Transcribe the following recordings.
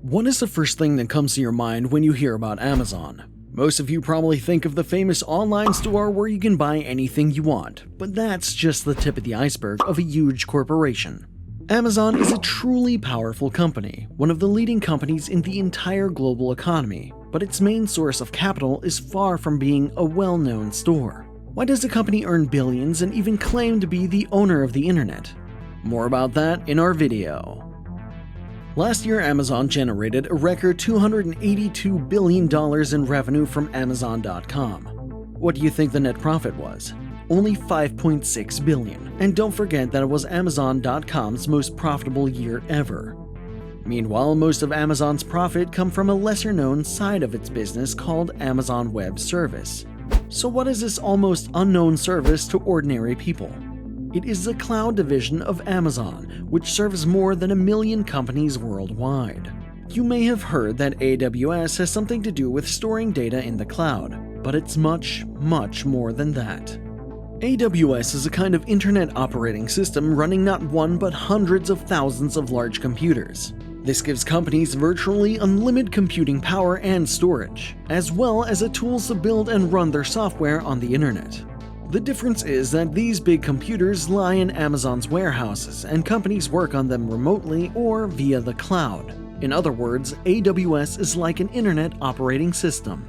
What is the first thing that comes to your mind when you hear about Amazon? Most of you probably think of the famous online store where you can buy anything you want, but that's just the tip of the iceberg of a huge corporation. Amazon is a truly powerful company, one of the leading companies in the entire global economy, but its main source of capital is far from being a well-known store. Why does the company earn billions and even claim to be the owner of the internet? More about that in our video. Last year, Amazon generated a record $282 billion in revenue from Amazon.com. What do you think the net profit was? Only $5.6 billion. And don't forget that it was Amazon.com's most profitable year ever. Meanwhile, most of Amazon's profit come from a lesser-known side of its business called Amazon Web Service. So what is this almost unknown service to ordinary people? It is the cloud division of Amazon, which serves more than 1 million companies worldwide. You may have heard that AWS has something to do with storing data in the cloud, but it's much, much more than that. AWS is a kind of internet operating system running not one but hundreds of thousands of large computers. This gives companies virtually unlimited computing power and storage, as well as the tools to build and run their software on the internet. The difference is that these big computers lie in Amazon's warehouses and companies work on them remotely or via the cloud. In other words, AWS is like an internet operating system.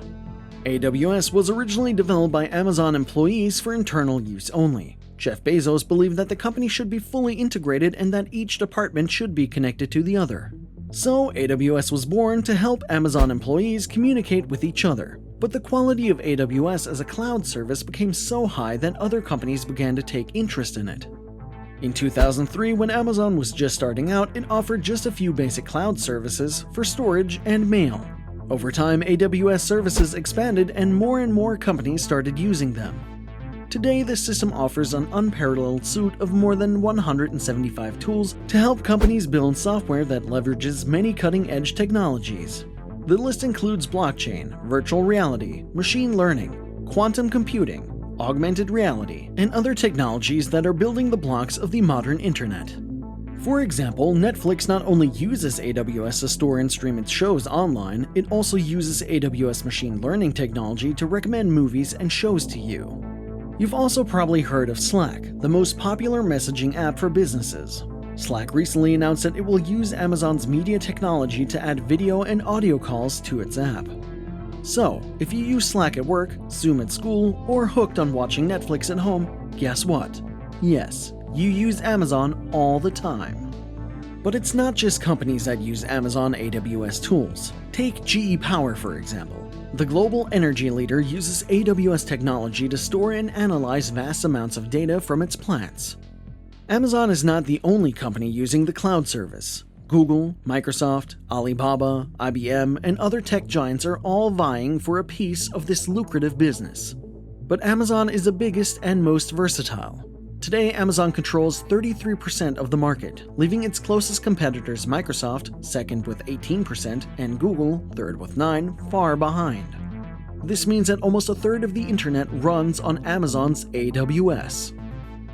AWS was originally developed by Amazon employees for internal use only. Jeff Bezos believed that the company should be fully integrated and that each department should be connected to the other. So AWS was born to help Amazon employees communicate with each other. But the quality of AWS as a cloud service became so high that other companies began to take interest in it. In 2003, when Amazon was just starting out, it offered just a few basic cloud services for storage and mail. Over time, AWS services expanded and more companies started using them. Today, this system offers an unparalleled suite of more than 175 tools to help companies build software that leverages many cutting-edge technologies. The list includes blockchain, virtual reality, machine learning, quantum computing, augmented reality, and other technologies that are building the blocks of the modern internet. For example, Netflix not only uses AWS to store and stream its shows online, it also uses AWS machine learning technology to recommend movies and shows to you. You've also probably heard of Slack, the most popular messaging app for businesses. Slack recently announced that it will use Amazon's media technology to add video and audio calls to its app. So, if you use Slack at work, Zoom at school, or hooked on watching Netflix at home, guess what? Yes, you use Amazon all the time. But it's not just companies that use Amazon AWS tools. Take GE Power, for example. The global energy leader uses AWS technology to store and analyze vast amounts of data from its plants. Amazon is not the only company using the cloud service. Google, Microsoft, Alibaba, IBM, and other tech giants are all vying for a piece of this lucrative business. But Amazon is the biggest and most versatile. Today, Amazon controls 33% of the market, leaving its closest competitors Microsoft, second with 18%, and Google, third with 9%, far behind. This means that almost a third of the internet runs on Amazon's AWS.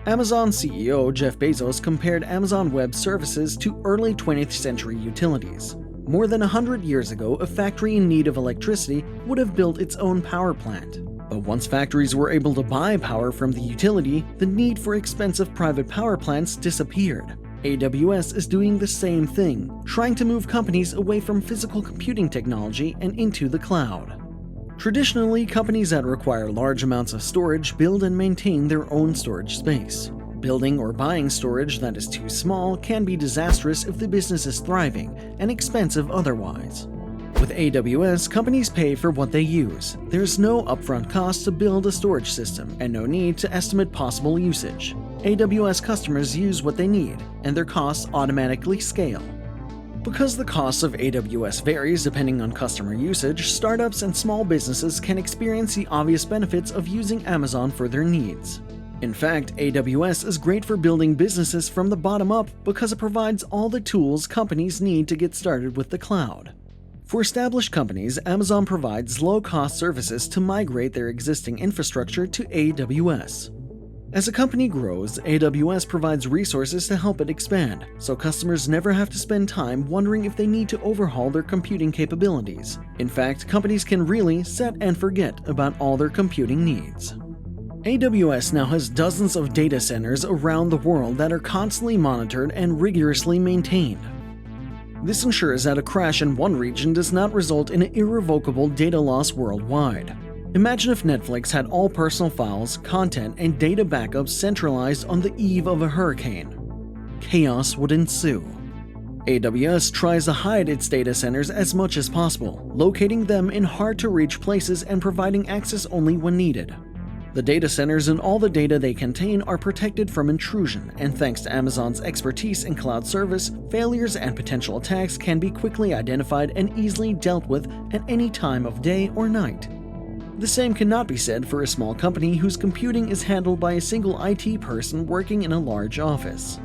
Amazon CEO Jeff Bezos compared Amazon Web Services to early 20th century utilities. More than 100 years ago, a factory in need of electricity would have built its own power plant. But once factories were able to buy power from the utility, the need for expensive private power plants disappeared. AWS is doing the same thing, trying to move companies away from physical computing technology and into the cloud. Traditionally, companies that require large amounts of storage build and maintain their own storage space. Building or buying storage that is too small can be disastrous if the business is thriving, and expensive otherwise. With AWS, companies pay for what they use. There's no upfront cost to build a storage system, and no need to estimate possible usage. AWS customers use what they need, and their costs automatically scale. Because the cost of AWS varies depending on customer usage, startups and small businesses can experience the obvious benefits of using Amazon for their needs. In fact, AWS is great for building businesses from the bottom up because it provides all the tools companies need to get started with the cloud. For established companies, Amazon provides low-cost services to migrate their existing infrastructure to AWS. As a company grows, AWS provides resources to help it expand, so customers never have to spend time wondering if they need to overhaul their computing capabilities. In fact, companies can really set and forget about all their computing needs. AWS now has dozens of data centers around the world that are constantly monitored and rigorously maintained. This ensures that a crash in one region does not result in irrevocable data loss worldwide. Imagine if Netflix had all personal files, content, and data backups centralized on the eve of a hurricane. Chaos would ensue. AWS tries to hide its data centers as much as possible, locating them in hard-to-reach places and providing access only when needed. The data centers and all the data they contain are protected from intrusion, and thanks to Amazon's expertise in cloud service, failures and potential attacks can be quickly identified and easily dealt with at any time of day or night. The same cannot be said for a small company whose computing is handled by a single IT person working in a large office.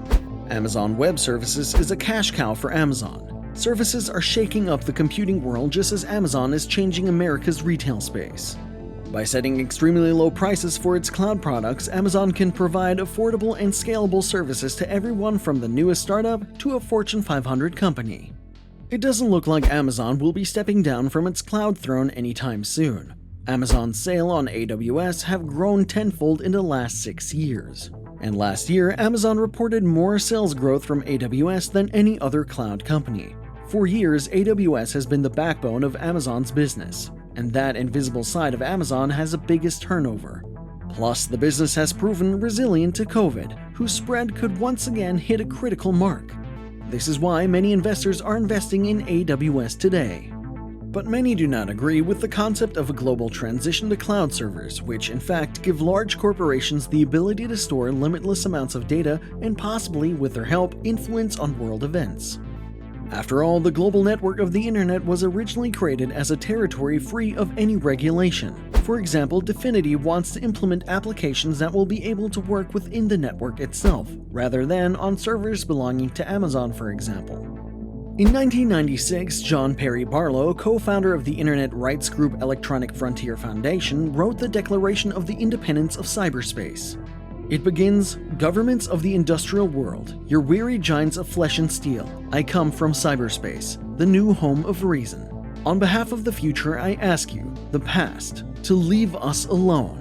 Amazon Web Services is a cash cow for Amazon. Services are shaking up the computing world just as Amazon is changing America's retail space. By setting extremely low prices for its cloud products, Amazon can provide affordable and scalable services to everyone from the newest startup to a Fortune 500 company. It doesn't look like Amazon will be stepping down from its cloud throne anytime soon. Amazon's sales on AWS have grown tenfold in the last 6 years. And last year, Amazon reported more sales growth from AWS than any other cloud company. For years, AWS has been the backbone of Amazon's business, and that invisible side of Amazon has the biggest turnover. Plus, the business has proven resilient to COVID, whose spread could once again hit a critical mark. This is why many investors are investing in AWS today. But many do not agree with the concept of a global transition to cloud servers, which in fact give large corporations the ability to store limitless amounts of data and possibly, with their help, influence on world events. After all, the global network of the internet was originally created as a territory free of any regulation. For example, Definity wants to implement applications that will be able to work within the network itself, rather than on servers belonging to Amazon, for example. In 1996, John Perry Barlow, co-founder of the internet rights group Electronic Frontier Foundation, wrote the Declaration of the Independence of Cyberspace. It begins, "Governments of the industrial world, your weary giants of flesh and steel, I come from cyberspace, the new home of reason. On behalf of the future, I ask you, the past, to leave us alone.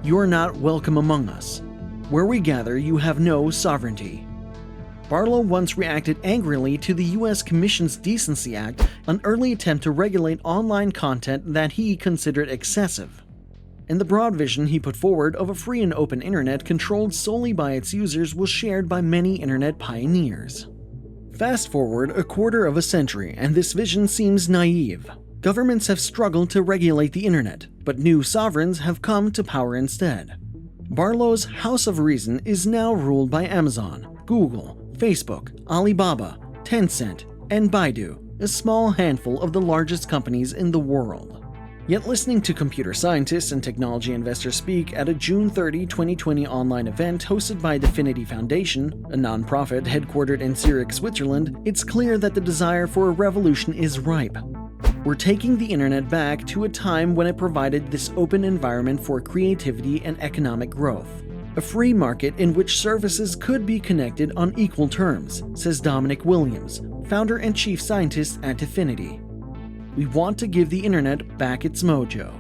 You are not welcome among us. Where we gather, you have no sovereignty." Barlow once reacted angrily to the U.S. Commission's Decency Act, an early attempt to regulate online content that he considered excessive. And the broad vision he put forward of a free and open internet controlled solely by its users was shared by many internet pioneers. Fast forward a quarter of a century, and this vision seems naive. Governments have struggled to regulate the internet, but new sovereigns have come to power instead. Barlow's House of Reason is now ruled by Amazon, Google, Facebook, Alibaba, Tencent, and Baidu, a small handful of the largest companies in the world. Yet listening to computer scientists and technology investors speak at a June 30, 2020 online event hosted by Definity Foundation, a nonprofit headquartered in Zurich, Switzerland, it's clear that the desire for a revolution is ripe. We're taking the internet back to a time when it provided this open environment for creativity and economic growth. A free market in which services could be connected on equal terms, says Dominic Williams, founder and chief scientist at Definity. We want to give the internet back its mojo.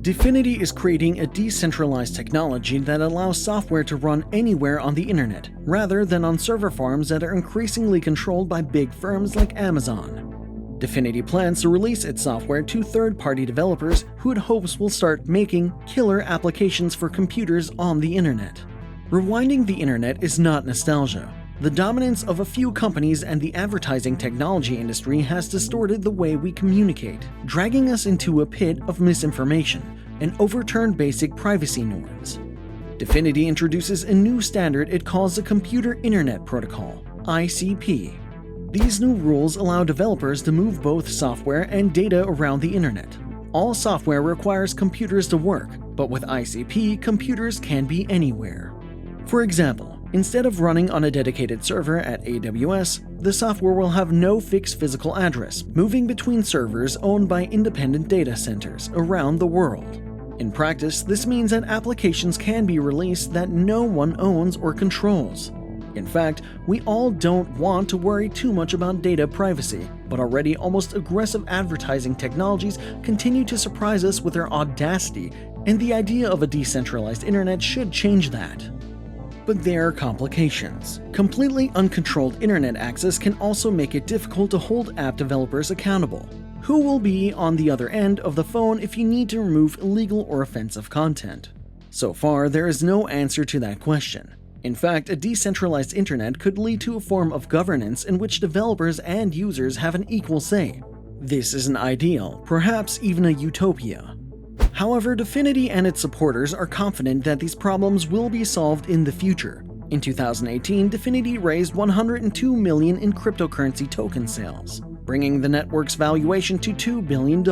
Definity is creating a decentralized technology that allows software to run anywhere on the internet, rather than on server farms that are increasingly controlled by big firms like Amazon. Definity plans to release its software to third-party developers who it hopes will start making killer applications for computers on the internet. Rewinding the internet is not nostalgia. The dominance of a few companies and the advertising technology industry has distorted the way we communicate, dragging us into a pit of misinformation and overturned basic privacy norms. Definity introduces a new standard it calls the Computer Internet Protocol, ICP. These new rules allow developers to move both software and data around the internet. All software requires computers to work, but with ICP, computers can be anywhere. For example, instead of running on a dedicated server at AWS, the software will have no fixed physical address, moving between servers owned by independent data centers around the world. In practice, this means that applications can be released that no one owns or controls. In fact, we all don't want to worry too much about data privacy, but already almost aggressive advertising technologies continue to surprise us with their audacity, and the idea of a decentralized internet should change that. But there are complications. Completely uncontrolled internet access can also make it difficult to hold app developers accountable. Who will be on the other end of the phone if you need to remove illegal or offensive content? So far, there is no answer to that question. In fact, a decentralized internet could lead to a form of governance in which developers and users have an equal say. This is an ideal, perhaps even a utopia. However, Dfinity and its supporters are confident that these problems will be solved in the future. In 2018, Dfinity raised $102 million in cryptocurrency token sales, bringing the network's valuation to $2 billion.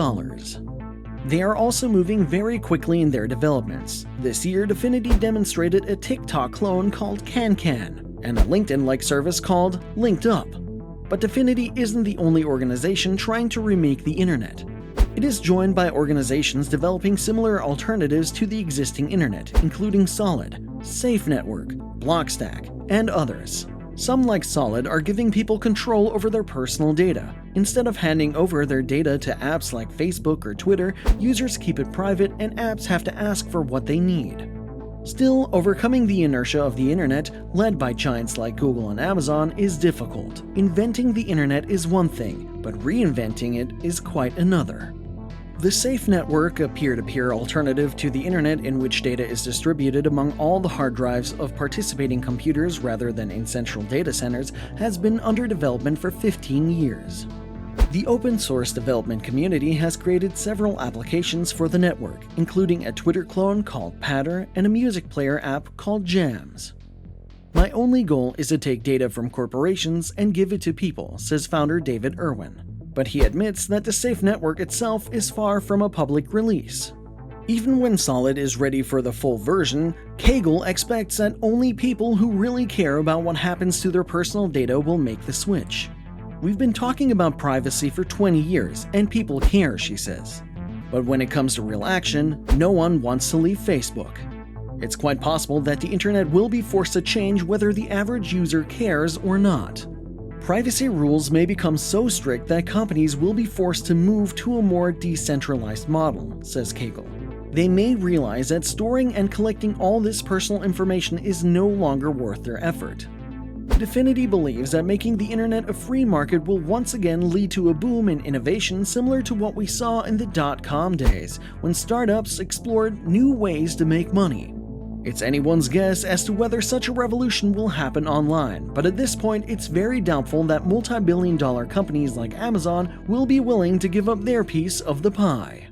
They are also moving very quickly in their developments. This year, Dfinity demonstrated a TikTok clone called CanCan and a LinkedIn-like service called Linked Up. But Dfinity isn't the only organization trying to remake the internet. It is joined by organizations developing similar alternatives to the existing internet, including Solid, Safe Network, Blockstack, and others. Some, like Solid, are giving people control over their personal data. Instead of handing over their data to apps like Facebook or Twitter, users keep it private and apps have to ask for what they need. Still, overcoming the inertia of the internet, led by giants like Google and Amazon, is difficult. Inventing the internet is one thing, but reinventing it is quite another. The Safe Network, a peer-to-peer alternative to the internet in which data is distributed among all the hard drives of participating computers rather than in central data centers, has been under development for 15 years. The open-source development community has created several applications for the network, including a Twitter clone called Patter and a music player app called Jams. My only goal is to take data from corporations and give it to people, says founder David Irwin. But he admits that the Safe Network itself is far from a public release. Even when Solid is ready for the full version, Cagle expects that only people who really care about what happens to their personal data will make the switch. We've been talking about privacy for 20 years, and people care, she says. But when it comes to real action, no one wants to leave Facebook. It's quite possible that the internet will be forced to change whether the average user cares or not. Privacy rules may become so strict that companies will be forced to move to a more decentralized model, says Cagle. They may realize that storing and collecting all this personal information is no longer worth their effort. Dfinity believes that making the internet a free market will once again lead to a boom in innovation similar to what we saw in the dot-com days, when startups explored new ways to make money. It's anyone's guess as to whether such a revolution will happen online, but at this point it's very doubtful that multi-billion-dollar companies like Amazon will be willing to give up their piece of the pie.